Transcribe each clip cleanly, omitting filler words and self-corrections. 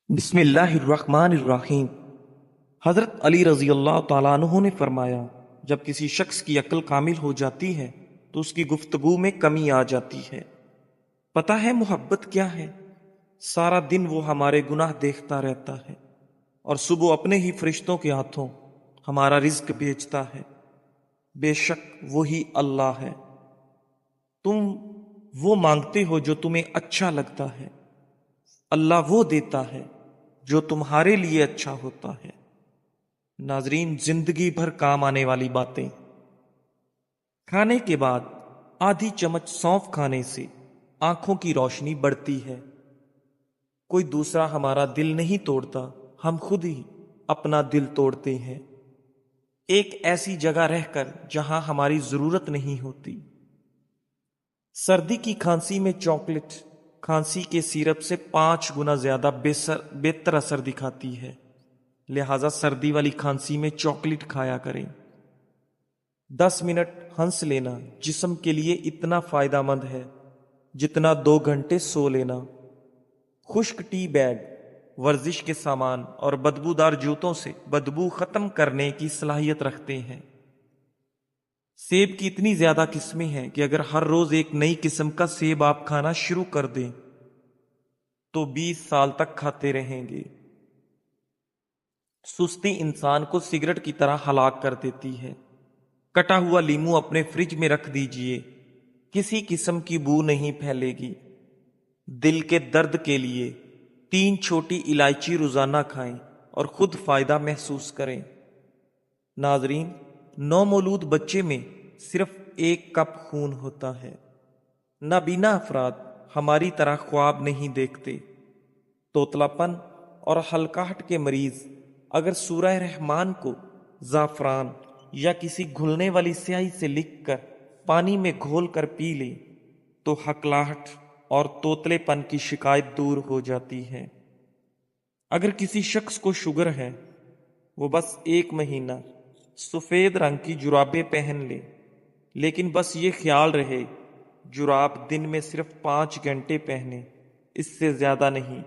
بسم اللہ الرحمن الرحیم۔ حضرت علی رضی اللہ تعالیٰ عنہ نے فرمایا، جب کسی شخص کی عقل کامل ہو جاتی ہے تو اس کی گفتگو میں کمی آ جاتی ہے۔ پتہ ہے محبت کیا ہے؟ سارا دن وہ ہمارے گناہ دیکھتا رہتا ہے اور صبح اپنے ہی فرشتوں کے ہاتھوں ہمارا رزق بھیجتا ہے۔ بے شک وہی اللہ ہے۔ تم وہ مانگتے ہو جو تمہیں اچھا لگتا ہے، اللہ وہ دیتا ہے جو تمہارے لیے اچھا ہوتا ہے۔ ناظرین، زندگی بھر کام آنے والی باتیں۔ کھانے کے بعد آدھی چمچ سونف کھانے سے آنکھوں کی روشنی بڑھتی ہے۔ کوئی دوسرا ہمارا دل نہیں توڑتا، ہم خود ہی اپنا دل توڑتے ہیں، ایک ایسی جگہ رہ کر جہاں ہماری ضرورت نہیں ہوتی۔ سردی کی کھانسی میں چاکلیٹ کھانسی کے سیرپ سے 5 گنا زیادہ بہتر اثر دکھاتی ہے، لہذا سردی والی کھانسی میں چاکلیٹ کھایا کریں۔ 10 منٹ ہنس لینا جسم کے لیے اتنا فائدہ مند ہے جتنا 2 گھنٹے سو لینا۔ خشک ٹی بیگ ورزش کے سامان اور بدبودار جوتوں سے بدبو ختم کرنے کی صلاحیت رکھتے ہیں۔ سیب کی اتنی زیادہ قسمیں ہیں کہ اگر ہر روز ایک نئی قسم کا سیب آپ کھانا شروع کر دیں تو 20 سال تک کھاتے رہیں گے۔ سستی انسان کو سگریٹ کی طرح ہلاک کر دیتی ہے۔ کٹا ہوا لیمو اپنے فریج میں رکھ دیجئے، کسی قسم کی بو نہیں پھیلے گی۔ دل کے درد کے لیے 3 چھوٹی الائچی روزانہ کھائیں اور خود فائدہ محسوس کریں۔ ناظرین، نومولود بچے میں صرف 1 کپ خون ہوتا ہے۔ نابینا افراد ہماری طرح خواب نہیں دیکھتے۔ توتلا پن اور ہلکاہٹ کے مریض اگر سورہ رحمان کو زعفران یا کسی گھلنے والی سیاہی سے لکھ کر پانی میں گھول کر پی لیں تو ہکلاہٹ اور توتلے پن کی شکایت دور ہو جاتی ہے۔ اگر کسی شخص کو شوگر ہے، وہ بس 1 مہینہ سفید رنگ کی جرابیں پہن لے، لیکن بس یہ خیال رہے جراب دن میں صرف 5 گھنٹے پہنے، اس سے زیادہ نہیں۔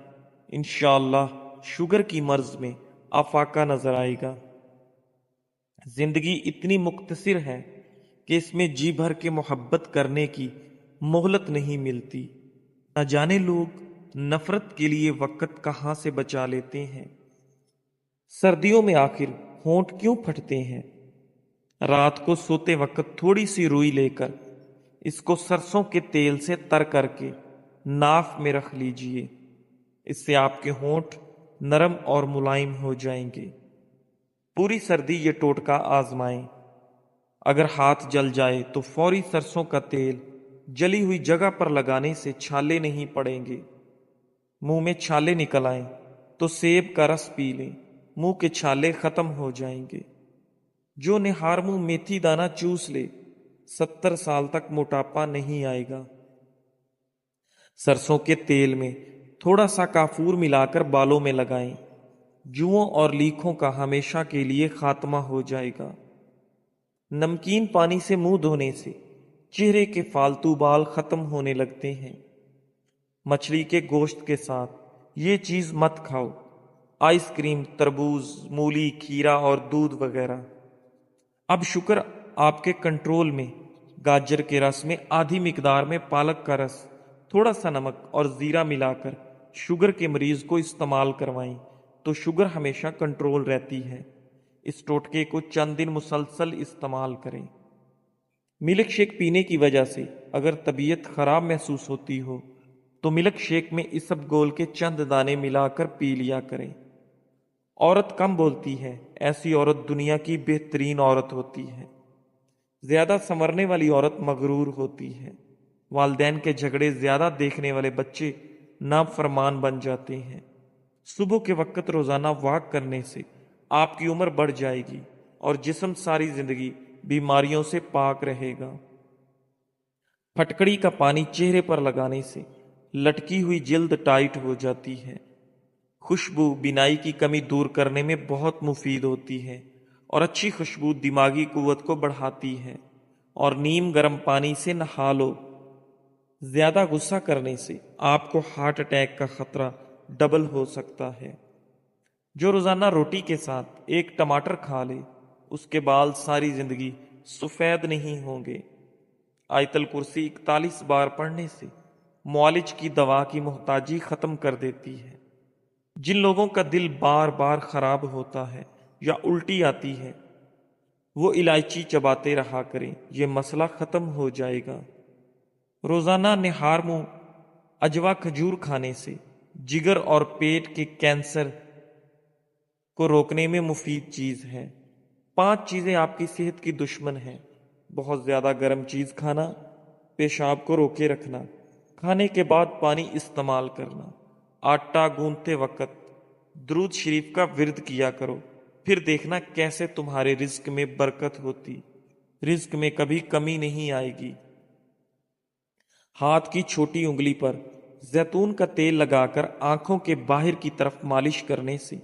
انشاءاللہ شوگر کی مرض میں افاقہ نظر آئے گا۔ زندگی اتنی مختصر ہے کہ اس میں جی بھر کے محبت کرنے کی مہلت نہیں ملتی۔ نہ جانے لوگ نفرت کے لیے وقت کہاں سے بچا لیتے ہیں۔ سردیوں میں آخر ہونٹ کیوں پھٹتے ہیں؟ رات کو سوتے وقت تھوڑی سی روئی لے کر اس کو سرسوں کے تیل سے تر کر کے ناف میں رکھ لیجئے، اس سے آپ کے ہونٹ نرم اور ملائم ہو جائیں گے۔ پوری سردی یہ ٹوٹکا آزمائیں۔ اگر ہاتھ جل جائے تو فوری سرسوں کا تیل جلی ہوئی جگہ پر لگانے سے چھالے نہیں پڑیں گے۔ منہ میں چھالے نکل آئیں تو سیب کا رس پی لیں، منہ کے چھالے ختم ہو جائیں گے۔ جو نہار منہ میتھی دانہ چوس لے 70 سال تک موٹاپا نہیں آئے گا۔ سرسوں کے تیل میں تھوڑا سا کافور ملا کر بالوں میں لگائیں، جوؤں اور لیکھوں کا ہمیشہ کے لیے خاتمہ ہو جائے گا۔ نمکین پانی سے منہ دھونے سے چہرے کے فالتو بال ختم ہونے لگتے ہیں۔ مچھلی کے گوشت کے ساتھ یہ چیز مت کھاؤ، آئس کریم، تربوز، مولی، کھیرا اور دودھ وغیرہ۔ اب شکر آپ کے کنٹرول میں۔ گاجر کے رس میں آدھی مقدار میں پالک کا رس، تھوڑا سا نمک اور زیرہ ملا کر شوگر کے مریض کو استعمال کروائیں تو شوگر ہمیشہ کنٹرول رہتی ہے۔ اس ٹوٹکے کو چند دن مسلسل استعمال کریں۔ ملک شیک پینے کی وجہ سے اگر طبیعت خراب محسوس ہوتی ہو تو ملک شیک میں اسب گول کے چند دانے ملا کر پی لیا کریں۔ عورت کم بولتی ہے، ایسی عورت دنیا کی بہترین عورت ہوتی ہے۔ زیادہ سنورنے والی عورت مغرور ہوتی ہے۔ والدین کے جھگڑے زیادہ دیکھنے والے بچے نافرمان بن جاتے ہیں۔ صبح کے وقت روزانہ واک کرنے سے آپ کی عمر بڑھ جائے گی اور جسم ساری زندگی بیماریوں سے پاک رہے گا۔ پھٹکڑی کا پانی چہرے پر لگانے سے لٹکی ہوئی جلد ٹائٹ ہو جاتی ہے۔ خوشبو بینائی کی کمی دور کرنے میں بہت مفید ہوتی ہے اور اچھی خوشبو دماغی قوت کو بڑھاتی ہے۔ اور نیم گرم پانی سے نہا لو۔ زیادہ غصہ کرنے سے آپ کو ہارٹ اٹیک کا خطرہ ڈبل ہو سکتا ہے۔ جو روزانہ روٹی کے ساتھ ایک ٹماٹر کھا لے اس کے بال ساری زندگی سفید نہیں ہوں گے۔ آیت الکرسی 41 بار پڑھنے سے معالج کی دوا کی محتاجی ختم کر دیتی ہے۔ جن لوگوں کا دل بار بار خراب ہوتا ہے یا الٹی آتی ہے وہ الائچی چباتے رہا کریں، یہ مسئلہ ختم ہو جائے گا۔ روزانہ نہار منہ اجوا کھجور کھانے سے جگر اور پیٹ کے کینسر کو روکنے میں مفید چیز ہے۔ 5 چیزیں آپ کی صحت کی دشمن ہیں: بہت زیادہ گرم چیز کھانا، پیشاب کو روکے رکھنا، کھانے کے بعد پانی استعمال کرنا، آٹا گوندتے وقت درود شریف کا ورد کیا کرو، پھر دیکھنا کیسے تمہارے رزق میں برکت ہوتی، رزق میں کبھی کمی نہیں آئے گی۔ ہاتھ کی چھوٹی انگلی پر زیتون کا تیل لگا کر آنکھوں کے باہر کی طرف مالش کرنے سے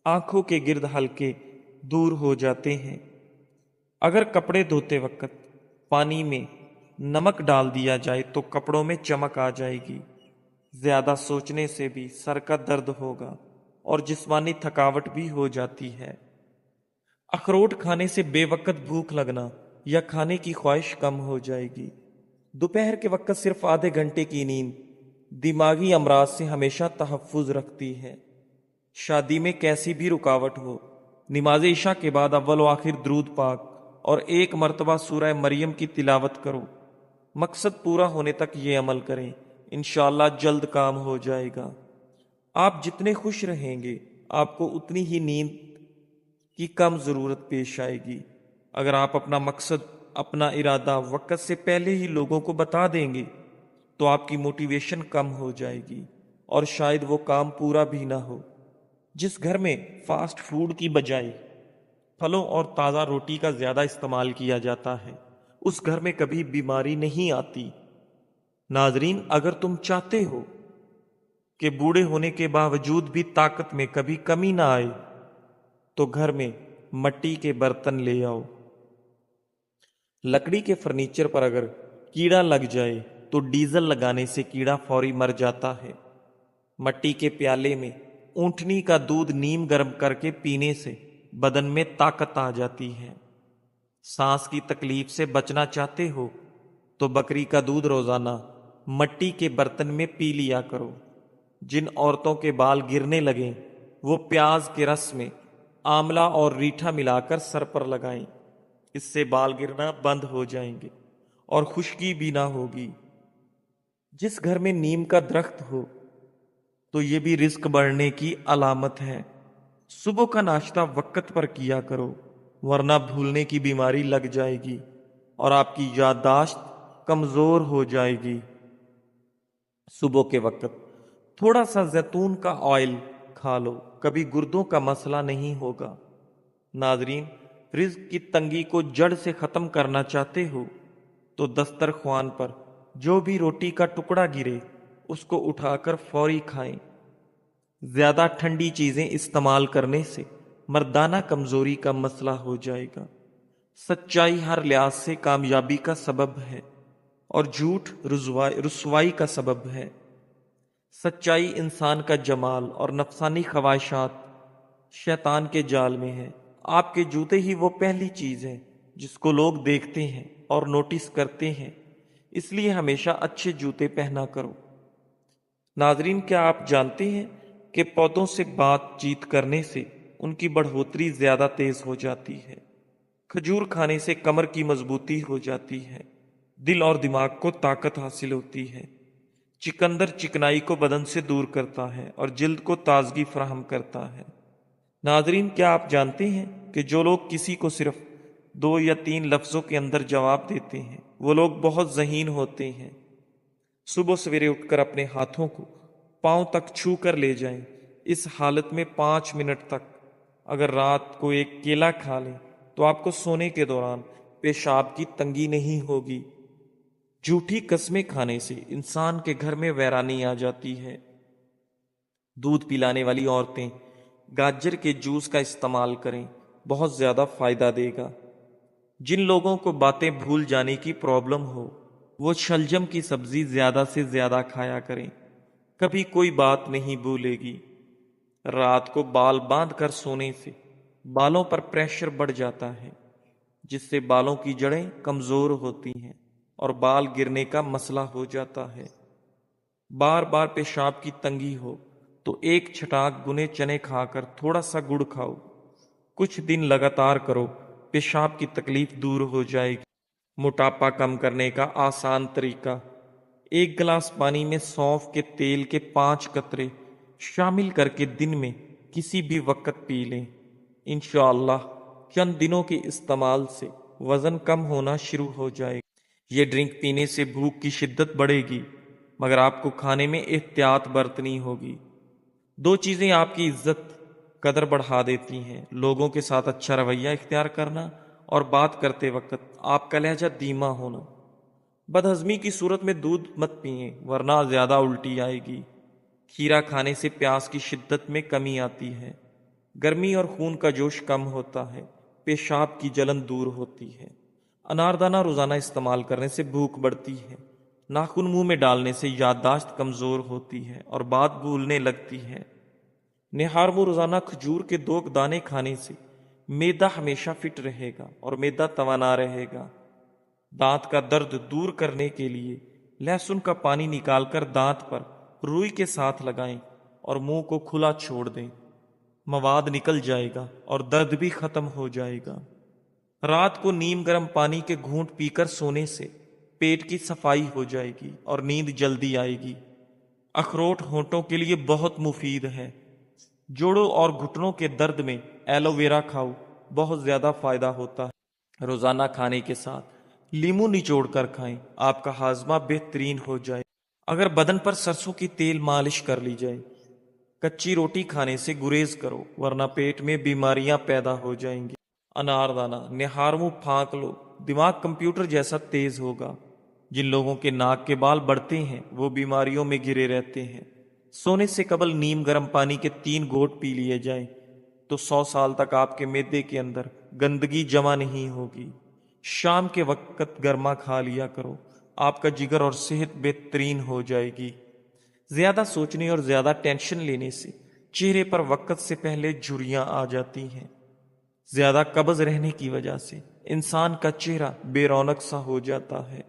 آنکھوں کے گرد حلقے دور ہو جاتے ہیں۔ اگر کپڑے دھوتے وقت پانی میں نمک ڈال دیا جائے تو کپڑوں میں چمک آ جائے گی۔ زیادہ سوچنے سے بھی سر کا درد ہوگا اور جسمانی تھکاوٹ بھی ہو جاتی ہے۔ اخروٹ کھانے سے بے وقت بھوک لگنا یا کھانے کی خواہش کم ہو جائے گی۔ دوپہر کے وقت صرف آدھے گھنٹے کی نیند دماغی امراض سے ہمیشہ تحفظ رکھتی ہے۔ شادی میں کیسی بھی رکاوٹ ہو، نماز عشاء کے بعد اول و آخر درود پاک اور 1 مرتبہ سورہ مریم کی تلاوت کرو۔ مقصد پورا ہونے تک یہ عمل کریں، انشاءاللہ جلد کام ہو جائے گا۔ آپ جتنے خوش رہیں گے آپ کو اتنی ہی نیند کی کم ضرورت پیش آئے گی۔ اگر آپ اپنا مقصد، اپنا ارادہ وقت سے پہلے ہی لوگوں کو بتا دیں گے تو آپ کی موٹیویشن کم ہو جائے گی اور شاید وہ کام پورا بھی نہ ہو۔ جس گھر میں فاسٹ فوڈ کی بجائے پھلوں اور تازہ روٹی کا زیادہ استعمال کیا جاتا ہے اس گھر میں کبھی بیماری نہیں آتی۔ ناظرین، اگر تم چاہتے ہو کہ بوڑھے ہونے کے باوجود بھی طاقت میں کبھی کمی نہ آئے تو گھر میں مٹی کے برتن لے آؤ۔ لکڑی کے فرنیچر پر اگر کیڑا لگ جائے تو ڈیزل لگانے سے کیڑا فوری مر جاتا ہے۔ مٹی کے پیالے میں اونٹنی کا دودھ نیم گرم کر کے پینے سے بدن میں طاقت آ جاتی ہے۔ سانس کی تکلیف سے بچنا چاہتے ہو تو بکری کا دودھ روزانہ مٹی کے برتن میں پی لیا کرو۔ جن عورتوں کے بال گرنے لگیں وہ پیاز کے رس میں آملہ اور ریٹھا ملا کر سر پر لگائیں، اس سے بال گرنا بند ہو جائیں گے اور خشکی بھی نہ ہوگی۔ جس گھر میں نیم کا درخت ہو تو یہ بھی رزق بڑھنے کی علامت ہے۔ صبح کا ناشتہ وقت پر کیا کرو ورنہ بھولنے کی بیماری لگ جائے گی اور آپ کی یادداشت کمزور ہو جائے گی۔ صبح کے وقت تھوڑا سا زیتون کا آئل کھا لو، کبھی گردوں کا مسئلہ نہیں ہوگا۔ ناظرین، رزق کی تنگی کو جڑ سے ختم کرنا چاہتے ہو تو دسترخوان پر جو بھی روٹی کا ٹکڑا گرے اس کو اٹھا کر فوری کھائیں۔ زیادہ ٹھنڈی چیزیں استعمال کرنے سے مردانہ کمزوری کا مسئلہ ہو جائے گا۔ سچائی ہر لحاظ سے کامیابی کا سبب ہے اور جھوٹ رسوائی کا سبب ہے۔ سچائی انسان کا جمال اور نفسانی خواہشات شیطان کے جال میں ہے۔ آپ کے جوتے ہی وہ پہلی چیز ہے جس کو لوگ دیکھتے ہیں اور نوٹس کرتے ہیں، اس لیے ہمیشہ اچھے جوتے پہنا کرو۔ ناظرین، کیا آپ جانتے ہیں کہ پودوں سے بات چیت کرنے سے ان کی بڑھوتری زیادہ تیز ہو جاتی ہے؟ کھجور کھانے سے کمر کی مضبوطی ہو جاتی ہے، دل اور دماغ کو طاقت حاصل ہوتی ہے۔ چقندر چکنائی کو بدن سے دور کرتا ہے اور جلد کو تازگی فراہم کرتا ہے۔ ناظرین، کیا آپ جانتے ہیں کہ جو لوگ کسی کو صرف 2 یا 3 لفظوں کے اندر جواب دیتے ہیں وہ لوگ بہت ذہین ہوتے ہیں؟ صبح سویرے اٹھ کر اپنے ہاتھوں کو پاؤں تک چھو کر لے جائیں۔ اس حالت میں 5 منٹ تک اگر رات کو ایک کیلا کھا لیں تو آپ کو سونے کے دوران پیشاب کی تنگی نہیں ہوگی۔ جھوٹی قسمیں کھانے سے انسان کے گھر میں ویرانی آ جاتی ہے۔ دودھ پلانے والی عورتیں گاجر کے جوس کا استعمال کریں، بہت زیادہ فائدہ دے گا۔ جن لوگوں کو باتیں بھول جانے کی پرابلم ہو وہ شلجم کی سبزی زیادہ سے زیادہ کھایا کریں۔ کبھی کوئی بات نہیں بھولے گی۔ رات کو بال باندھ کر سونے سے بالوں پر پریشر بڑھ جاتا ہے، جس سے بالوں کی جڑیں کمزور ہوتی ہیں اور بال گرنے کا مسئلہ ہو جاتا ہے۔ بار بار پیشاب کی تنگی ہو تو ایک چھٹاک بنے چنے کھا کر تھوڑا سا گڑ کھاؤ، کچھ دن لگاتار کرو، پیشاب کی تکلیف دور ہو جائے گی۔ موٹاپا کم کرنے کا آسان طریقہ: ایک گلاس پانی میں سونف کے تیل کے 5 قطرے شامل کر کے دن میں کسی بھی وقت پی لیں۔ انشاءاللہ چند دنوں کے استعمال سے وزن کم ہونا شروع ہو جائے گا۔ یہ ڈرنک پینے سے بھوک کی شدت بڑھے گی، مگر آپ کو کھانے میں احتیاط برتنی ہوگی۔ 2 چیزیں آپ کی عزت قدر بڑھا دیتی ہیں: لوگوں کے ساتھ اچھا رویہ اختیار کرنا اور بات کرتے وقت آپ کا لہجہ دھیما ہونا۔ بدہضمی کی صورت میں دودھ مت پئیں ورنہ زیادہ الٹی آئے گی۔ کھیرا کھانے سے پیاس کی شدت میں کمی آتی ہے، گرمی اور خون کا جوش کم ہوتا ہے، پیشاب کی جلن دور ہوتی ہے۔ اناردانہ روزانہ استعمال کرنے سے بھوک بڑھتی ہے، ناخن منہ میں ڈالنے سے یادداشت کمزور ہوتی ہے اور بات بھولنے لگتی ہے۔ نہارمو روزانہ کھجور کے 2 دانے کھانے سے معدہ ہمیشہ فٹ رہے گا اور معدہ توانا رہے گا۔ دانت کا درد دور کرنے کے لیے لہسن کا پانی نکال کر دانت پر روئی کے ساتھ لگائیں اور منہ کو کھلا چھوڑ دیں، مواد نکل جائے گا اور درد بھی ختم ہو جائے گا۔ رات کو نیم گرم پانی کے گھونٹ پی کر سونے سے پیٹ کی صفائی ہو جائے گی اور نیند جلدی آئے گی۔ اخروٹ ہونٹوں کے لیے بہت مفید ہے۔ جوڑوں اور گھٹنوں کے درد میں ایلو ویرا کھاؤ، بہت زیادہ فائدہ ہوتا ہے۔ روزانہ کھانے کے ساتھ لیمو نچوڑ کر کھائیں، آپ کا ہاضمہ بہترین ہو جائے۔ اگر بدن پر سرسوں کی تیل مالش کر لی جائے، کچی روٹی کھانے سے گریز کرو ورنہ پیٹ میں بیماریاں پیدا ہو جائیں گی۔ اناردانہ نہارمو پھانک لو، دماغ کمپیوٹر جیسا تیز ہوگا۔ جن لوگوں کے ناک کے بال بڑھتے ہیں وہ بیماریوں میں گھرے رہتے ہیں۔ سونے سے قبل نیم گرم پانی کے 3 گھونٹ پی لیے جائیں تو 100 سال تک آپ کے معدے کے اندر گندگی جمع نہیں ہوگی۔ شام کے وقت گرما کھا لیا کرو، آپ کا جگر اور صحت بہترین ہو جائے گی۔ زیادہ سوچنے اور زیادہ ٹینشن لینے سے چہرے پر وقت سے پہلے جھریاں آ جاتی ہیں۔ زیادہ قبض رہنے کی وجہ سے انسان کا چہرہ بے رونق سا ہو جاتا ہے۔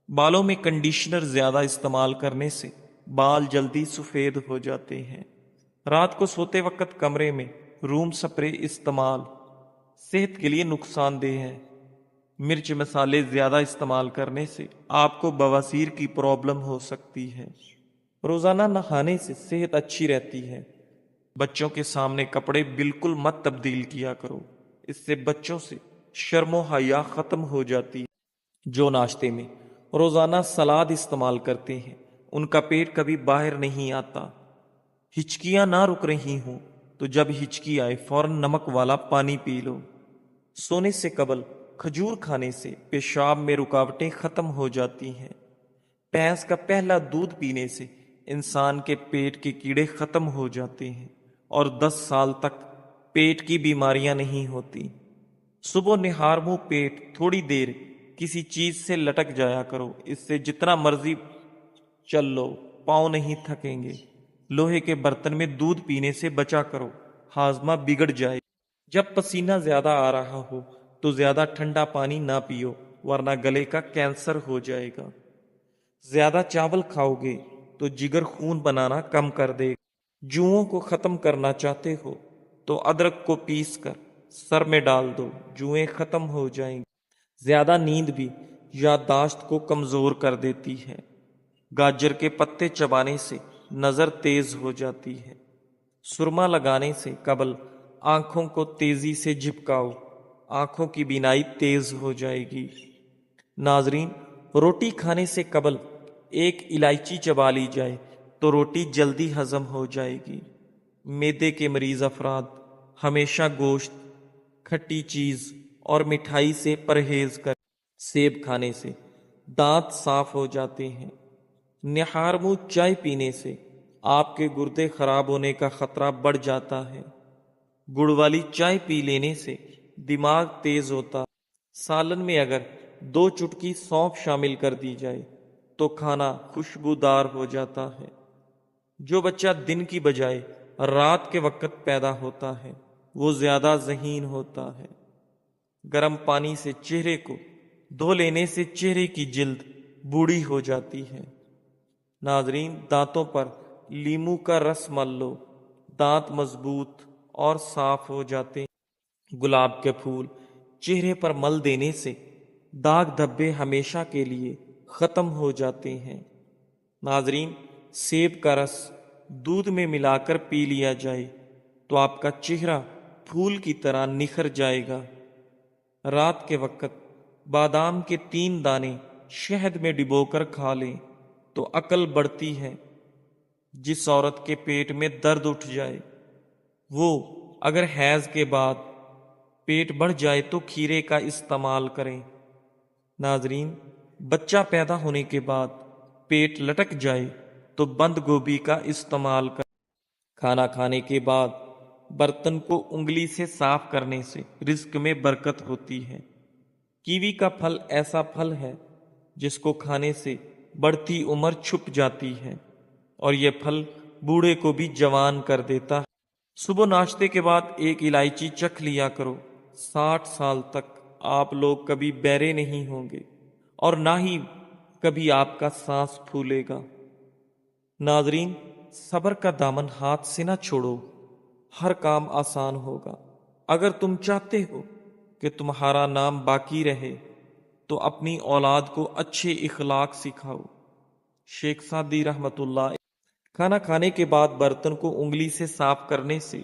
بالوں میں کنڈیشنر زیادہ استعمال کرنے سے بال جلدی سفید ہو جاتے ہیں۔ رات کو سوتے وقت کمرے میں روم سپرے استعمال صحت کے لیے نقصان دہ ہے۔ مرچ مسالے زیادہ استعمال کرنے سے آپ کو بواسیر کی پرابلم ہو سکتی ہے۔ روزانہ نہانے سے صحت اچھی رہتی ہے۔ بچوں کے سامنے کپڑے بالکل مت تبدیل کیا کرو، اس سے بچوں سے شرم و حیا ختم ہو جاتی ہے۔ جو ناشتے میں روزانہ سلاد استعمال کرتے ہیں ان کا پیٹ کبھی باہر نہیں آتا۔ ہچکیاں نہ رک رہی ہوں تو جب ہچکی آئے فوراً نمک والا پانی پی لو۔ سونے سے قبل کھجور کھانے سے پیشاب میں رکاوٹیں ختم ہو جاتی ہیں۔ بھینس کا پہلا دودھ پینے سے انسان کے پیٹ کے کیڑے ختم ہو جاتے ہیں اور 10 سال تک پیٹ کی بیماریاں نہیں ہوتی۔ صبح نہار منہ پیٹ تھوڑی دیر کسی چیز سے لٹک جایا کرو، اس سے جتنا مرضی چل لو پاؤں نہیں تھکیں گے۔ لوہے کے برتن میں دودھ پینے سے بچا کرو، ہاضمہ بگڑ جائے۔ جب پسینہ زیادہ آ رہا ہو تو زیادہ ٹھنڈا پانی نہ پیو ورنہ گلے کا کینسر ہو جائے گا۔ زیادہ چاول کھاؤ گے تو جگر خون بنانا کم کر دے گا۔ جوؤں کو ختم کرنا چاہتے ہو تو ادرک کو پیس کر سر میں ڈال دو، جوئیں ختم ہو جائیں گی۔ زیادہ نیند بھی یادداشت کو کمزور کر دیتی ہے۔ گاجر کے پتے چبانے سے نظر تیز ہو جاتی ہے۔ سرما لگانے سے قبل آنکھوں کو تیزی سے جھپکاؤ، آنکھوں کی بینائی تیز ہو جائے گی۔ ناظرین، روٹی کھانے سے قبل 1 الائچی چبا لی جائے تو روٹی جلدی ہضم ہو جائے گی۔ معدے کے مریض افراد ہمیشہ گوشت، کھٹی چیز اور مٹھائی سے پرہیز کریں۔ سیب کھانے سے دانت صاف ہو جاتے ہیں۔ نہار منہ چائے پینے سے آپ کے گردے خراب ہونے کا خطرہ بڑھ جاتا ہے۔ گڑ والی چائے پی لینے سے دماغ تیز ہوتا ہے۔ سالن میں اگر 2 چٹکی سونف شامل کر دی جائے تو کھانا خوشبودار ہو جاتا ہے۔ جو بچہ دن کی بجائے رات کے وقت پیدا ہوتا ہے وہ زیادہ ذہین ہوتا ہے۔ گرم پانی سے چہرے کو دھو لینے سے چہرے کی جلد بوڑھی ہو جاتی ہے۔ ناظرین، دانتوں پر لیمو کا رس مل لو، دانت مضبوط اور صاف ہو جاتے ہیں۔ گلاب کے پھول چہرے پر مل دینے سے داغ دھبے ہمیشہ کے لیے ختم ہو جاتے ہیں۔ ناظرین، سیب کا رس دودھ میں ملا کر پی لیا جائے تو آپ کا چہرہ پھول کی طرح نکھر جائے گا۔ رات کے وقت بادام کے 3 دانے شہد میں ڈبو کر کھا لیں تو عقل بڑھتی ہے۔ جس عورت کے پیٹ میں درد اٹھ جائے وہ اگر حیض کے بعد پیٹ بڑھ جائے تو کھیرے کا استعمال کریں۔ ناظرین، بچہ پیدا ہونے کے بعد پیٹ لٹک جائے تو بند گوبھی کا استعمال کریں۔ کھانا کھانے کے بعد برتن کو انگلی سے صاف کرنے سے رزق میں برکت ہوتی ہے۔ کیوی کا پھل ایسا پھل ہے جس کو کھانے سے بڑھتی عمر چھپ جاتی ہے اور یہ پھل بوڑھے کو بھی جوان کر دیتا ہے۔ صبح ناشتے کے بعد ایک الائچی چکھ لیا کرو، 60 سال تک آپ لوگ کبھی بہرے نہیں ہوں گے اور نہ ہی کبھی آپ کا سانس پھولے گا۔ ناظرین، صبر کا دامن ہاتھ سے نہ چھوڑو، ہر کام آسان ہوگا۔ اگر تم چاہتے ہو کہ تمہارا نام باقی رہے تو اپنی اولاد کو اچھے اخلاق سکھاؤ۔ شیخ سعدی رحمت اللہ۔ کھانا کھانے کے بعد برتن کو انگلی سے صاف کرنے سے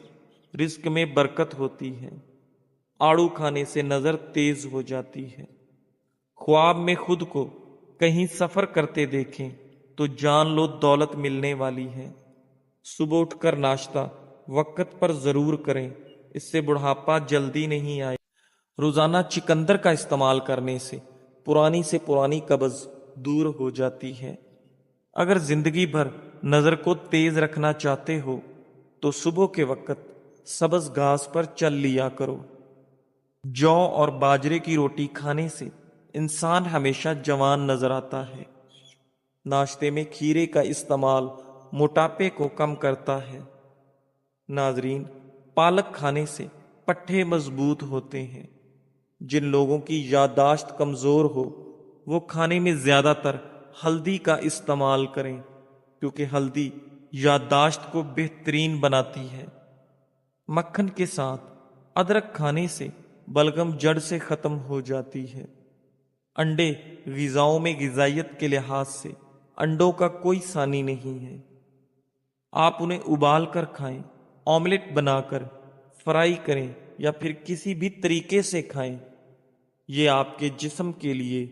رزق میں برکت ہوتی ہے۔ آڑو کھانے سے نظر تیز ہو جاتی ہے۔ خواب میں خود کو کہیں سفر کرتے دیکھیں تو جان لو دولت ملنے والی ہے۔ صبح اٹھ کر ناشتہ وقت پر ضرور کریں، اس سے بڑھاپا جلدی نہیں آئے۔ روزانہ چقندر کا استعمال کرنے سے پرانی قبض دور ہو جاتی ہے۔ اگر زندگی بھر نظر کو تیز رکھنا چاہتے ہو تو صبح کے وقت سبز گھاس پر چل لیا کرو۔ جو اور باجرے کی روٹی کھانے سے انسان ہمیشہ جوان نظر آتا ہے۔ ناشتے میں کھیرے کا استعمال موٹاپے کو کم کرتا ہے۔ ناظرین، پالک کھانے سے پٹھے مضبوط ہوتے ہیں۔ جن لوگوں کی یادداشت کمزور ہو وہ کھانے میں زیادہ تر ہلدی کا استعمال کریں کیونکہ ہلدی یادداشت کو بہترین بناتی ہے۔ مکھن کے ساتھ ادرک کھانے سے بلغم جڑ سے ختم ہو جاتی ہے۔ انڈے غذاؤں میں غذائیت کے لحاظ سے انڈوں کا کوئی ثانی نہیں ہے۔ آپ انہیں ابال کر کھائیں، آملیٹ بنا کر، فرائی کریں یا پھر کسی بھی طریقے سے کھائیں۔ یہ آپ کے جسم کے لیے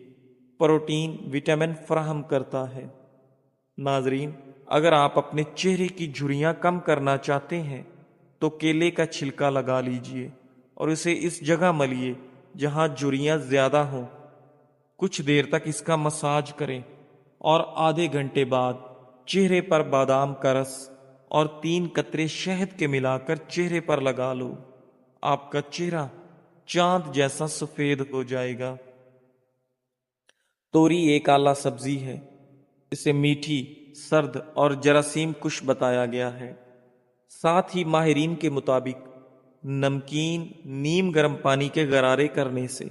پروٹین، وٹامن فراہم کرتا ہے۔ ناظرین، اگر آپ اپنے چہرے کی جھریاں کم کرنا چاہتے ہیں تو کیلے کا چھلکا لگا لیجئے اور اسے اس جگہ ملیے جہاں جھریاں زیادہ ہوں۔ کچھ دیر تک اس کا مساج کریں اور آدھے گھنٹے بعد چہرے پر بادام کا رس اور 3 قطرے شہد کے ملا کر چہرے پر لگا لو۔ آپ کا چہرہ چاند جیسا سفید ہو جائے گا۔ توری ایک اعلیٰ سبزی ہے۔ اسے میٹھی، سرد اور جراثیم کش بتایا گیا ہے۔ ساتھ ہی ماہرین کے مطابق نمکین نیم گرم پانی کے غرارے کرنے سے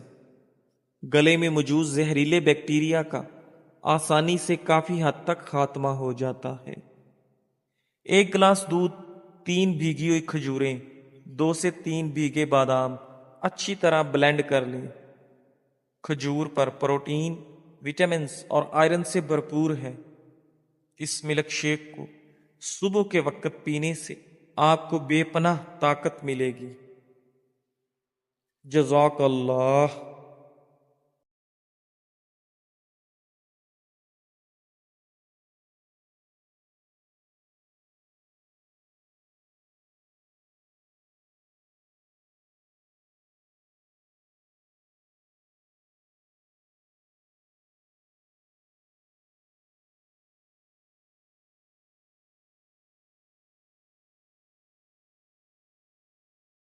گلے میں موجود زہریلے بیکٹیریا کا آسانی سے کافی حد تک خاتمہ ہو جاتا ہے۔ 1 گلاس دودھ، 3 بھیگی ہوئی کھجوریں، 2 سے 3 بھیگے بادام اچھی طرح بلینڈ کر لیں۔ کھجور پر پروٹین، وٹامنز اور آئرن سے بھرپور ہے۔ اس ملک شیک کو صبح کے وقت پینے سے آپ کو بے پناہ طاقت ملے گی۔ جزاک اللہ۔